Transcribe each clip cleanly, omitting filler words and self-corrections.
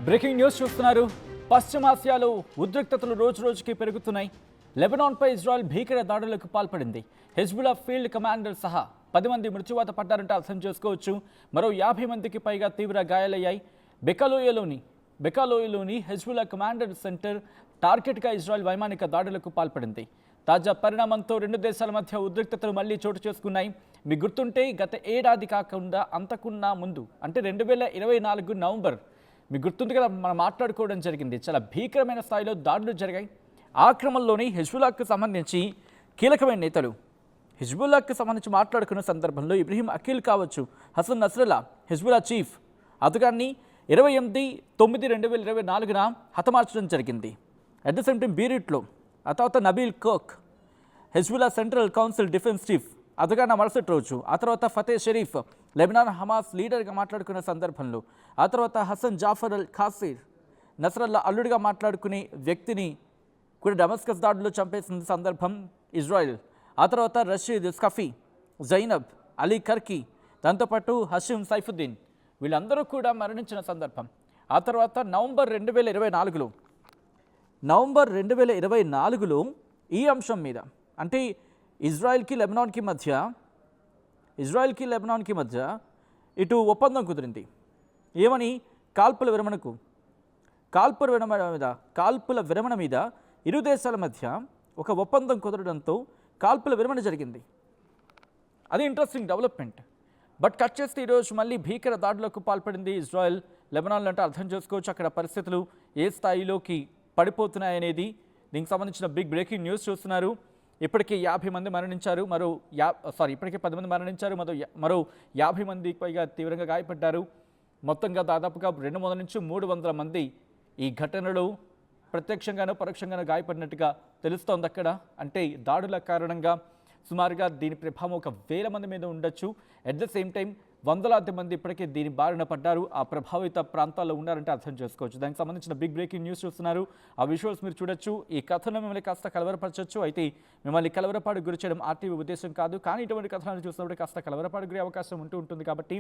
Breaking news చూస్తున్నారు. పశ్చిమాసియాలో ఉద్రిక్తతలు రోజురోజుకి పెరుగుతున్నాయి. లెబనాన్పై ఇజ్రాయెల్ భీకర దాడులకు పాల్పడింది. హెజ్బుల్లా ఫీల్డ్ కమాండర్ సహా 10 మంది మృత్యువాత పడ్డారంటే అర్థం చేసుకోవచ్చు. మరో 50 మందికి పైగా తీవ్ర గాయాలయ్యాయి. బెకాలోయలోని హెజ్బుల్లా కమాండర్ సెంటర్ టార్గెట్గా ఇజ్రాయెల్ వైమానిక దాడులకు పాల్పడింది. తాజా పరిణామంతో రెండు దేశాల మధ్య ఉద్రిక్తతలు మళ్లీ చోటు చేసుకున్నాయి. మీకు గుర్తుంటే గత ఏడాది కాకుండా అంతకున్నా ముందు అంటే 2024 నవంబర్ మీకు గుర్తుంది కదా, మనం మాట్లాడుకోవడం జరిగింది. చాలా భీకరమైన స్థాయిలో దాడులు జరిగాయి. ఆ క్రమంలోనే హెజ్బుల్లాకు సంబంధించి కీలకమైన నేతలు హెజ్బుల్లాకు సంబంధించి మాట్లాడుకున్న సందర్భంలో ఇబ్రహీం అఖిల్ కావచ్చు, హసన్ నస్రల్లా హెజ్బుల్లా చీఫ్ అతగాన్ని 28/9/2024 హతమార్చడం జరిగింది. అట్ ద సేమ్ టైం బీరిట్లో ఆ తర్వాత Nabil Kaouk Hezbollah central council defence chief అతగాన మరుసటి రోజు, ఆ తర్వాత ఫతే షరీఫ్ లెబనాన్ హమాస్ లీడర్గా మాట్లాడుకున్న సందర్భంలో, ఆ తర్వాత హసన్ జాఫర్ అల్ ఖాసిర్ నస్రల్లా అల్లుడిగా మాట్లాడుకునే వ్యక్తిని కూడా డమస్కస్ దాడుల్లో చంపేసిన సందర్భం ఇజ్రాయెల్. ఆ తర్వాత రషీద్ స్కఫీ, జైనబ్, అలీ కర్కీ, దాంతోపాటు హషీం సైఫుద్దీన్ వీళ్ళందరూ కూడా మరణించిన సందర్భం. ఆ తర్వాత నవంబర్ 2024లో ఈ అంశం మీద అంటే ఇజ్రాయెల్కి లెబనాన్కి మధ్య ఇటు ఒప్పందం కుదిరింది. ఏమని? కాల్పుల విరమణ మీద ఇరు దేశాల మధ్య ఒక ఒప్పందం కుదరడంతో కాల్పుల విరమణ జరిగింది. అది ఇంట్రెస్టింగ్ డెవలప్మెంట్. బట్ కట్ చేస్తే ఈరోజు మళ్ళీ భీకర దాడులకు పాల్పడింది ఇజ్రాయెల్. లెబనాన్లో అంటే అర్థం చేసుకోవచ్చు అక్కడ పరిస్థితులు ఏ స్థాయిలోకి పడిపోతున్నాయనేది. దీనికి సంబంధించిన బిగ్ బ్రేకింగ్ న్యూస్ చూస్తున్నారు. ఇప్పటికే 50 మంది మరణించారు, ఇప్పటికే 10 మంది మరణించారు, మరో 50 మందికి పైగా తీవ్రంగా గాయపడ్డారు. మొత్తంగా దాదాపుగా 200 నుంచి 300 మంది ఈ ఘటనలో ప్రత్యక్షంగానో పరోక్షంగానో గాయపడినట్టుగా తెలుస్తోంది అక్కడ. అంటే దాడుల కారణంగా సుమారుగా దీని ప్రభావం 1000 మంది మీద ఉండొచ్చు. అట్ ద సేమ్ టైం వందలాది మంది ఇప్పటికే దీని బారిన పడ్డారు, ఆ ప్రభావిత ప్రాంతాల్లో ఉన్నారంటే అర్థం చేసుకోవచ్చు. దానికి సంబంధించిన బిగ్ బ్రేకింగ్ న్యూస్ చూస్తున్నారు. ఆ విజువల్స్ మీరు చూడొచ్చు. ఈ కథను మిమ్మల్ని కాస్త కలవరపరచవచ్చు. అయితే మిమ్మల్ని కలవరపాటు గురి చేయడం ఆర్టీవీ ఉద్దేశం కాదు. కానీ ఇటువంటి కథనాలు చూసినప్పుడు కాస్త కలవరపాటు గురి అవకాశం ఉంటుంది కాబట్టి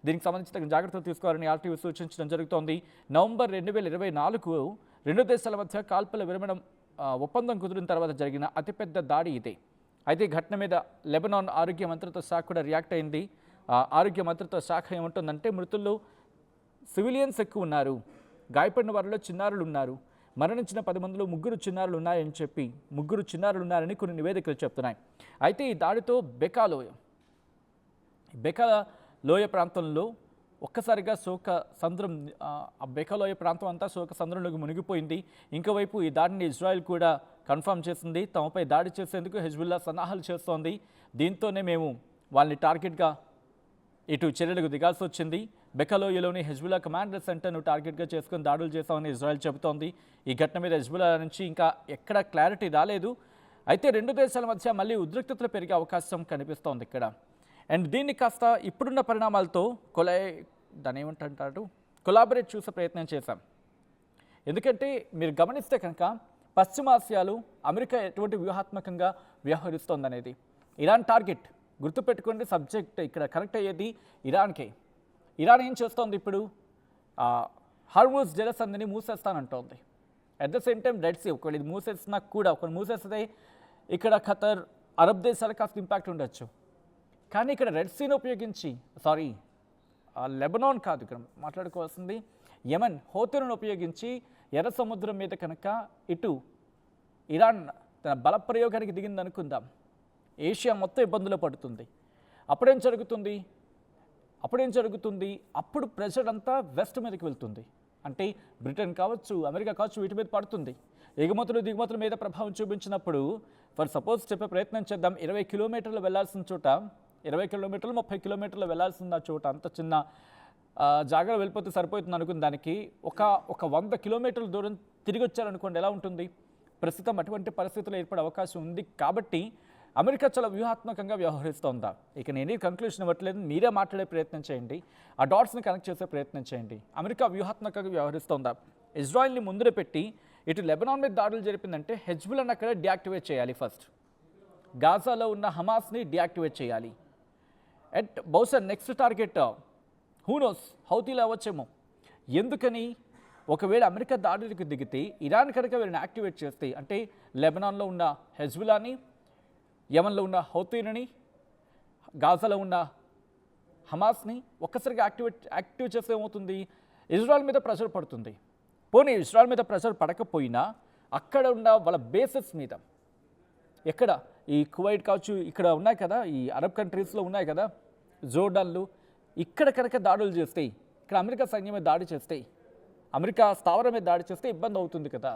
దీనికి సంబంధించిన జాగ్రత్తలు తీసుకోవాలని ఆర్టీవీ సూచించడం జరుగుతోంది. నవంబర్ 2024 రెండు దేశాల మధ్య కాల్పుల విరమణ ఒప్పందం కుదిరిన తర్వాత జరిగిన అతిపెద్ద దాడి ఇదే. అయితే ఘటన మీద లెబనాన్ ఆరోగ్య మంత్రిత్వ శాఖ కూడా రియాక్ట్ అయింది. ఆరోగ్య మంత్రిత్వ శాఖ ఏమంటుందంటే మృతుల్లో సివిలియన్స్ ఎక్కువ ఉన్నారు, గాయపడిన వారిలో చిన్నారులు ఉన్నారు, మరణించిన 10 మందిలో 3 చిన్నారులు ఉన్నారని కొన్ని నివేదికలు చెప్తున్నాయి. అయితే ఈ దాడితో బెకాలోయ ప్రాంతంలో ఒక్కసారిగా బెకాలోయ ప్రాంతం అంతా శోక సంద్రంలోకి మునిగిపోయింది. ఇంకోవైపు ఈ దాడిని ఇజ్రాయెల్ కూడా కన్ఫర్మ్ చేసింది. తమపై దాడి చేసేందుకు హెజ్బుల్లా సన్నాహాలు చేస్తోంది, దీంతోనే మేము వాళ్ళని టార్గెట్గా ఇటు చర్యలకు దిగాల్సి వచ్చింది. బెకాలోయలోని హెజ్బుల్లా కమాండర్ సెంటర్ను టార్గెట్గా చేసుకుని దాడులు చేస్తామని ఇజ్రాయెల్ చెబుతోంది. ఈ ఘటన మీద హెజ్బుల్లా నుంచి ఇంకా ఎక్కడ క్లారిటీ రాలేదు. అయితే రెండు దేశాల మధ్య మళ్ళీ ఉద్రిక్తతలు పెరిగే అవకాశం కనిపిస్తోంది ఇక్కడ. అండ్ దీన్ని కాస్త ఇప్పుడున్న పరిణామాలతో కొలాబరేట్ చూసే ప్రయత్నం చేశాం. ఎందుకంటే మీరు గమనిస్తే కనుక పశ్చిమాసియాలో అమెరికా ఎటువంటి వ్యూహాత్మకంగా వ్యవహరిస్తోందనేది ఇరాన్ టార్గెట్. గుర్తుపెట్టుకోండి, సబ్జెక్ట్ ఇక్కడ కనెక్ట్ అయ్యేది ఇరాన్కే. ఇరాన్ ఏం చేస్తోంది ఇప్పుడు? హార్మూజ్ జలసంధిని మూసేస్తానంటోంది. At the same time red sea ఒకవేళ ఇది మూసేస్తే ఇక్కడ ఖతర్, అరబ్ దేశాలకు కాస్త ఇంపాక్ట్ ఉండొచ్చు. కానీ ఇక్కడ రెడ్ సీని ఉపయోగించి లెబనాన్ కాదు ఇక్కడ మాట్లాడుకోవాల్సింది, యెమెన్ హౌతీలను ఉపయోగించి ఎర్ర సముద్రం మీద కనుక ఇటు ఇరాన్ తన బల ప్రయోగానికి దిగిందనుకుందాం, ఏషియా మొత్తం ఇబ్బందులు పడుతుంది. అప్పుడేం జరుగుతుంది? అప్పుడు ప్రెషర్ అంతా వెస్ట్ మీదకి వెళ్తుంది. అంటే బ్రిటన్ కావచ్చు, అమెరికా కావచ్చు, వీటి మీద పడుతుంది. ఎగుమతులు దిగుమతుల మీద ప్రభావం చూపించినప్పుడు ఫర్ సపోజ్ చెప్పే ప్రయత్నం చేద్దాం, 20 కిలోమీటర్లు వెళ్లాల్సిన చోట 20 కిలోమీటర్లు 30 కిలోమీటర్లు వెళ్లాల్సిన చోట అంత చిన్న జాగ్రత్త వెళ్ళిపోతే సరిపోతుంది అనుకున్న దానికి ఒక 100 కిలోమీటర్ల దూరం తిరిగి వచ్చారనుకోండి, ఎలా ఉంటుంది? ప్రస్తుతం అటువంటి పరిస్థితులు ఏర్పడే అవకాశం ఉంది. కాబట్టి అమెరికా చాలా వ్యూహాత్మకంగా వ్యవహరిస్తోందా? ఇక నేనే కంక్లూషన్ ఇవ్వట్లేదు, మీరే మాట్లాడే ప్రయత్నం చేయండి, ఆ డాట్స్ని కనెక్ట్ చేసే ప్రయత్నం చేయండి. అమెరికా వ్యూహాత్మకంగా వ్యవహరిస్తోందా? ఇజ్రాయెల్ని ముందర పెట్టి ఇటు లెబనాన్ మీద దాడులు జరిపిందంటే హెజ్బుల్లాని అక్కడ డియాక్టివేట్ చేయాలి. ఫస్ట్ గాజాలో ఉన్న హమాస్ని డియాక్టివేట్ చేయాలి. బహుశా నెక్స్ట్ టార్గెట్ హూనోస్ హౌతీలు అవ్వచ్చేమో. ఎందుకని ఒకవేళ అమెరికా దాడులకు దిగితే ఇరాన్ కనుక వీళ్ళని యాక్టివేట్ చేస్తే, అంటే లెబనాన్లో ఉన్న హెజ్బులాని, యమన్లో ఉన్న హౌతీలని, గాజాలో ఉన్న హమాస్ని ఒక్కసారిగా యాక్టివ్ చేస్తే ఏమవుతుంది? ఇజ్రాయెల్ మీద ప్రెషర్ పడుతుంది. పోనీ ఇజ్రాయెల్ మీద ప్రెషర్ పడకపోయినా అక్కడ ఉన్న వాళ్ళ బేసెస్ మీద, ఎక్కడ ఈ కువైట్ కావచ్చు, ఇక్కడ ఉన్నాయి కదా, ఈ అరబ్ కంట్రీస్లో ఉన్నాయి కదా జోర్డాన్లు, ఇక్కడ కనుక దాడులు చేస్తే, ఇక్కడ అమెరికా సైన్యం మీద దాడి చేస్తే, అమెరికా స్థావరం మీద దాడి చేస్తే ఇబ్బంది అవుతుంది కదా.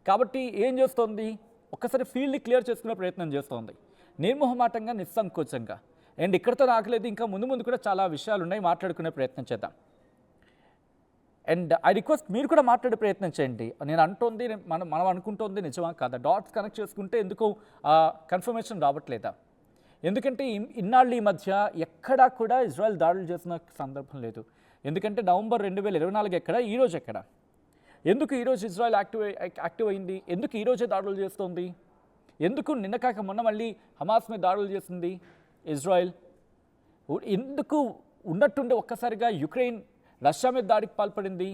కాబట్టి ఏం చేస్తోంది? ఒక్కసారి ఫీల్డ్ని క్లియర్ చేసుకునే ప్రయత్నం చేస్తోంది, నిర్మోహమాటంగా, నిస్సంకోచంగా. అండ్ ఇక్కడితో ఆగలేదు, ఇంకా ముందు ముందు కూడా చాలా విషయాలు ఉన్నాయి, మాట్లాడుకునే ప్రయత్నం చేద్దాం. అండ్ ఐ రిక్వెస్ట్ మీరు కూడా మాట్లాడే ప్రయత్నం చేయండి. నేను అంటోంది, మనం అనుకుంటోంది నిజమా కాదా? డాట్స్ కనెక్ట్ చేసుకుంటే ఎందుకు కన్ఫర్మేషన్ రావట్లేదా? ఎందుకంటే ఇన్నాళ్ళు ఈ మధ్య ఎక్కడా కూడా ఇజ్రాయెల్ దాడులు చేసిన సందర్భం లేదు. ఎందుకంటే నవంబర్ 2024 ఎక్కడ, ఈరోజు ఎక్కడ? ఎందుకు ఈరోజు ఇజ్రాయెల్ యాక్టివ్ అయింది? ఎందుకు ఈరోజే దాడులు చేస్తోంది? ఎందుకు నిన్న కాక మొన్న మళ్ళీ హమాస్ మీద దాడులు చేసింది ఇజ్రాయెల్? ఎందుకు ఉన్నట్టుండి ఒక్కసారిగా యుక్రెయిన్ రష్యా మీద దాడికి పాల్పడింది?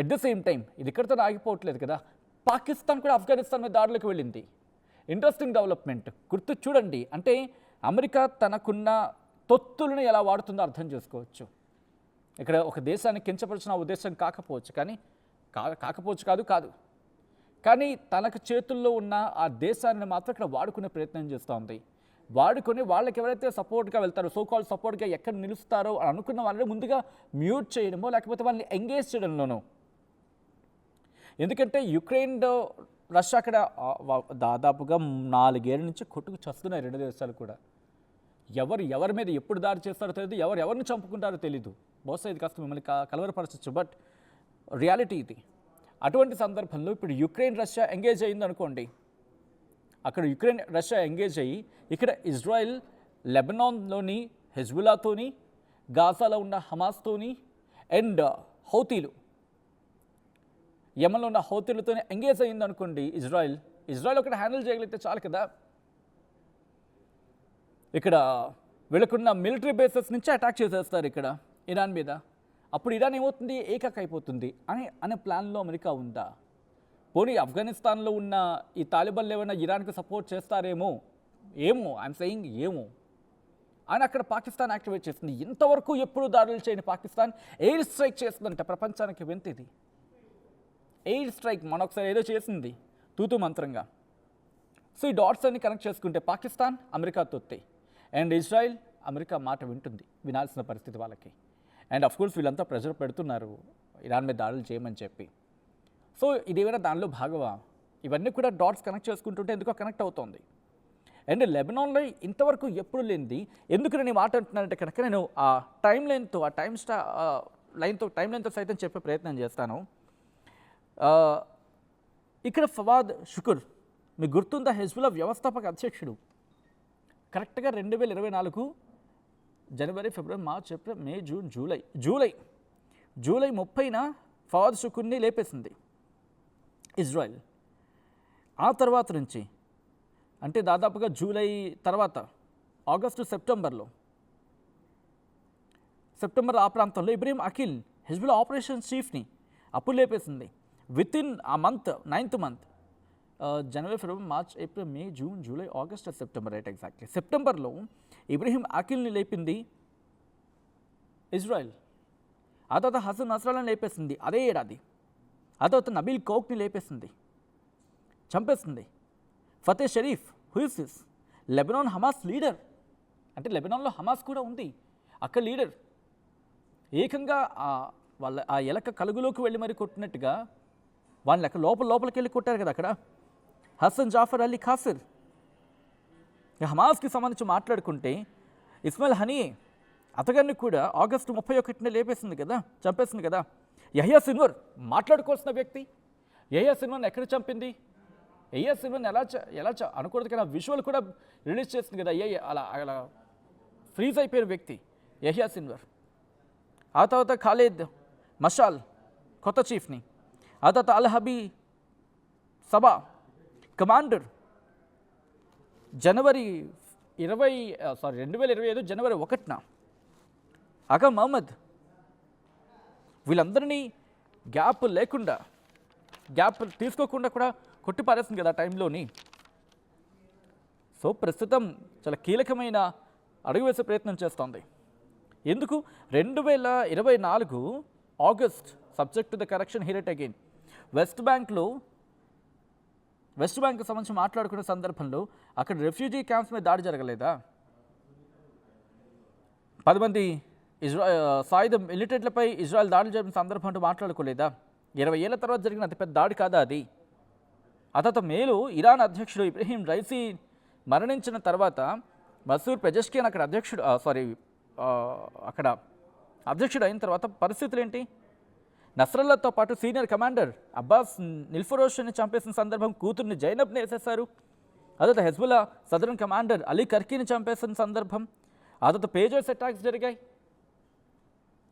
ఎట్ ద సేమ్ టైం ఇది ఇక్కడితో ఆగిపోవట్లేదు కదా, పాకిస్తాన్ కూడా ఆఫ్ఘనిస్తాన్ మీద దాడులకు వెళ్ళింది. ఇంట్రెస్టింగ్ డెవలప్మెంట్, గుర్తు చూడండి. అంటే అమెరికా తనకున్న తొత్తులను ఎలా వాడుతుందో అర్థం చేసుకోవచ్చు. ఇక్కడ ఒక దేశాన్ని కించపరిచిన ఉద్దేశం కాకపోవచ్చు, కానీ తనకు చేతుల్లో ఉన్న ఆ దేశాన్ని మాత్రం ఇక్కడ వాడుకునే ప్రయత్నం చేస్తూ ఉంది. వాడుకొని వాళ్ళకి ఎవరైతే సపోర్ట్గా వెళ్తారో, సోకాల్ సపోర్ట్గా ఎక్కడ నిలుస్తారో అని అనుకున్న వాళ్ళని ముందుగా మ్యూట్ చేయడమో, లేకపోతే వాళ్ళని ఎంగేజ్ చేయడంలోనో. ఎందుకంటే యుక్రెయిన్ రష్యా అక్కడ దాదాపుగా 4 ఏళ్ళ నుంచి కొట్టుకు చస్తున్నాయి రెండు దేశాలు కూడా. ఎవరి మీద ఎప్పుడు దాడి చేస్తారో తెలియదు, ఎవరిని చంపుకుంటారో తెలీదు. బహుశా ఇది కాస్త మిమ్మల్ని కలవరపరచచ్చు, బట్ రియాలిటీ ఇది. అటువంటి సందర్భంలో ఇప్పుడు యుక్రెయిన్ రష్యా ఎంగేజ్ అయ్యింది అనుకోండి, అక్కడ యుక్రెయిన్ రష్యా ఎంగేజ్ అయ్యి ఇక్కడ ఇజ్రాయెల్ లెబనాన్లోని హెజ్బులాతోని, గాజాలో ఉన్న హమాస్తోని, అండ్ హౌతీలు, యమన్లో ఉన్న హౌతీలతోనే ఎంగేజ్ అయ్యింది అనుకోండి ఇజ్రాయెల్ ఒకటి హ్యాండిల్ చేయగలిగితే చాలు కదా. ఇక్కడ వీళ్ళకున్న మిలిటరీ బేసెస్ నుంచి అటాక్ చేసేస్తారు ఇక్కడ ఇరాన్ మీద. అప్పుడు ఇరాన్ ఏమవుతుంది? ఏకాక్ అయిపోతుంది అనే ప్లాన్లో అమెరికా ఉందా? పోనీ ఆఫ్ఘనిస్తాన్లో ఉన్న ఈ తాలిబాన్లు ఏమైనా ఇరాన్కి సపోర్ట్ చేస్తారేమో, ఐఎమ్ సెయింగ్ ఏమో అని అక్కడ పాకిస్తాన్ యాక్టివేట్ చేస్తుంది. ఇంతవరకు ఎప్పుడు దాడులు చేయని పాకిస్తాన్ ఎయిర్ స్ట్రైక్ చేస్తుందంట ప్రపంచానికి. వింతిది ఎయిర్ స్ట్రైక్, మనొకసారి ఏదో చేసింది తూతు మంత్రంగా. సో ఈ డాట్స్ అన్ని కనెక్ట్ చేసుకుంటే పాకిస్తాన్ అమెరికా తొత్తే, అండ్ ఇజ్రాయెల్ అమెరికా మాట వినాల్సిన పరిస్థితి వాళ్ళకి. అండ్ అఫ్కోర్స్ వీళ్ళంతా ప్రెషర్ పెడుతున్నారు ఇరాన్ మీద దాడులు చేయమని చెప్పి. సో ఇదేమైనా దానిలో భాగమా? ఇవన్నీ కూడా డాట్స్ కనెక్ట్ చేసుకుంటుంటే ఎందుకో కనెక్ట్ అవుతోంది. అండ్ లెబనాన్లో ఇంతవరకు ఎప్పుడు లేనిది. ఎందుకు నేను మాట అంటున్నానంటే కనుక నేను ఆ టైం లైన్తో సైతం చెప్పే ప్రయత్నం చేస్తాను. ఇక్కడ ఫవాద్ షుకుర్, మీకు గుర్తుందా, హెజ్బుల్లా వ్యవస్థాపక అధ్యక్షుడు. కరెక్ట్గా 2024 జనవరి, February, March, April, May, June, July 30న Fawad షుకుర్ని లేపేసింది Israel. ఆ తర్వాత నుంచి అంటే దాదాపుగా జూలై తర్వాత ఆగస్టు, సెప్టెంబర్ ఆ ప్రాంతంలో ఇబ్రహీం అఖిల్ హెజ్బుల్లా ఆపరేషన్ చీఫ్ని అప్పుడు లేపేసింది. విత్ ఇన్ ఆ month, 9th month, January, February, March, April, May, June, July, August, September, right, exactly సెప్టెంబర్లో ఇబ్రహీం అఖిల్ని లేపింది ఇజ్రాయెల్. ఆ తర్వాత హసన్ నస్రాల్లాని లేపేసింది అదే ఏడాది. ఆ తర్వాత నబీల్ కౌక్ని లేపేసింది, చంపేసింది. Fateh Sharif, Houthis, Lebanon Hamas leader, అంటే లెబనాన్లో హమాస్ కూడా ఉంది, అక్కడ లీడర్, ఏకంగా వాళ్ళ ఆ ఎలక కలుగులోకి వెళ్ళి మరి కొట్టినట్టుగా వాళ్ళని అక్కడ లోపలికి వెళ్ళి కొట్టారు కదా అక్కడ. హసన్ జాఫర్ అలీ ఖాసిర్, హమాస్కి సంబంధించి మాట్లాడుకుంటే ఇస్మాయిల్ హనియే అతగారిని కూడా ఆగస్టు 31న లేపేసింది కదా, చంపేసింది కదా. యహ్యా సిన్వర్, మాట్లాడుకోవాల్సిన వ్యక్తి. యహ్యా సిన్వర్ని ఎక్కడ చంపింది? యహ్యా సిన్వర్ని ఎలా అనకూడదు కానీ విజువల్ కూడా రిలీజ్ చేసింది కదా. అలా ఫ్రీజ్ అయిపోయిన వ్యక్తి యహ్యా సిన్వర్. ఆ తర్వాత ఖాలిద్ మషాల్, కొత్త చీఫ్ని. ఆ తర్వాత అల్-హబీ సబా, కమాండర్. 2025 జనవరి 1న అగా మహమ్మద్ వీళ్ళందరినీ గ్యాప్ లేకుండా, గ్యాప్ తీసుకోకుండా కూడా కొట్టి పారేస్తుంది కదా టైంలోని. సో ప్రస్తుతం చాలా కీలకమైన అడుగు వేసే ప్రయత్నం చేస్తోంది. ఎందుకు 2024 August, subject to the correction here it again, west బ్యాంక్కి సంబంధించి మాట్లాడుకునే సందర్భంలో అక్కడ రెఫ్యూజీ క్యాంప్స్ మీద దాడి జరగలేదా? 10 మంది సాయుధ మిలిటెంట్లపై ఇజ్రాయెల్ దాడులు జరిపిన సందర్భంలో మాట్లాడుకోలేదా? 20 ఏళ్ల తర్వాత జరిగిన అతిపెద్ద దాడి కాదా అది? అతత మేలు ఇరాన్ అధ్యక్షుడు ఇబ్రహీం రైసీ మరణించిన తర్వాత మసూర్ పెజెష్కియాన్ అక్కడ అధ్యక్షుడు అయిన తర్వాత పరిస్థితులు ఏంటి? నస్రల్లాతో పాటు సీనియర్ కమాండర్ అబ్బాస్ నిల్ఫరోషన్ని చంపేసిన సందర్భం కూతుర్ని జైనబ్ని వేసేశారు. అదత హెజ్బుల్లా సదరన్ కమాండర్ అలీ కర్కీని చంపేసిన సందర్భం, అదత పేజర్స్ అటాక్స్ జరిగాయి.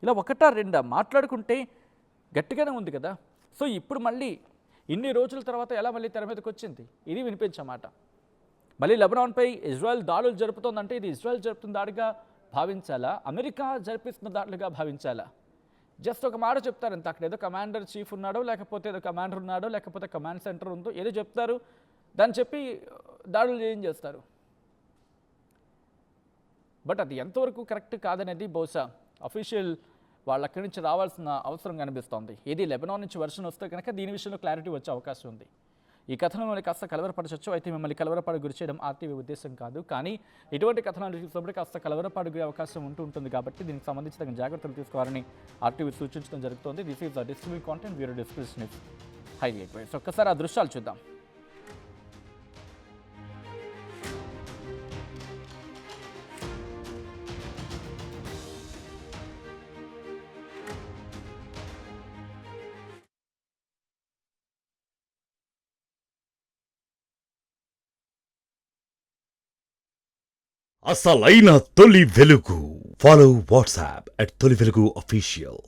ఇలా ఒకటా రెండా మాట్లాడుకుంటే గట్టిగానే ఉంది కదా. సో ఇప్పుడు మళ్ళీ ఇన్ని రోజుల తర్వాత ఎలా మళ్ళీ తెర మీదకి వచ్చింది? ఇది వినిపించమాట. మళ్ళీ లెబనాన్పై ఇజ్రాయెల్ దాడులు జరుపుతోందంటే ఇది ఇజ్రాయెల్ జరుపుతున్న దాడిగా భావించాలా, అమెరికా జరిపిస్తున్న దాడులుగా భావించాలా? జస్ట్ ఒక మాట చెప్తారు అంత, అక్కడ ఏదో కమాండర్ చీఫ్ ఉన్నాడో, లేకపోతే ఏదో కమాండర్ ఉన్నాడో, లేకపోతే కమాండ్ సెంటర్ ఉందో, ఏదో చెప్తారు, దాన్ని చెప్పి దాడులు ఏం చేస్తారు. బట్ అది ఎంతవరకు కరెక్ట్ కాదనేది బహుశా అఫీషియల్ వాళ్ళు అక్కడి నుంచి రావాల్సిన అవసరం కనిపిస్తోంది. ఏది లెబనాన్ నుంచి వర్షన్ వస్తే కనుక దీని విషయంలో క్లారిటీ వచ్చే అవకాశం ఉంది. ఈ కథనం మిమ్మల్ని కాస్త కలవరపడవచ్చు, అయితే మిమ్మల్ని కలవరపాటు గురి చేయడం ఆర్టీవీ ఉద్దేశం కాదు. కానీ ఇటువంటి కథనాలు చూసినప్పుడు కాస్త కలవరపాటు గురి అవకాశం ఉంటుంది కాబట్టి దీనికి సంబంధించి తగిన జాగ్రత్తలు తీసుకోవాలని ఆర్టీవీ సూచించడం జరుగుతుంది. This is the distribute content, bureau description is highly advice. ఒక్కసారి ఆ దృశ్యాలు చూద్దాం. అసలైన తొలి వెలుగు. ఫాలో వాట్సాప్ @తొలి వెలుగు official.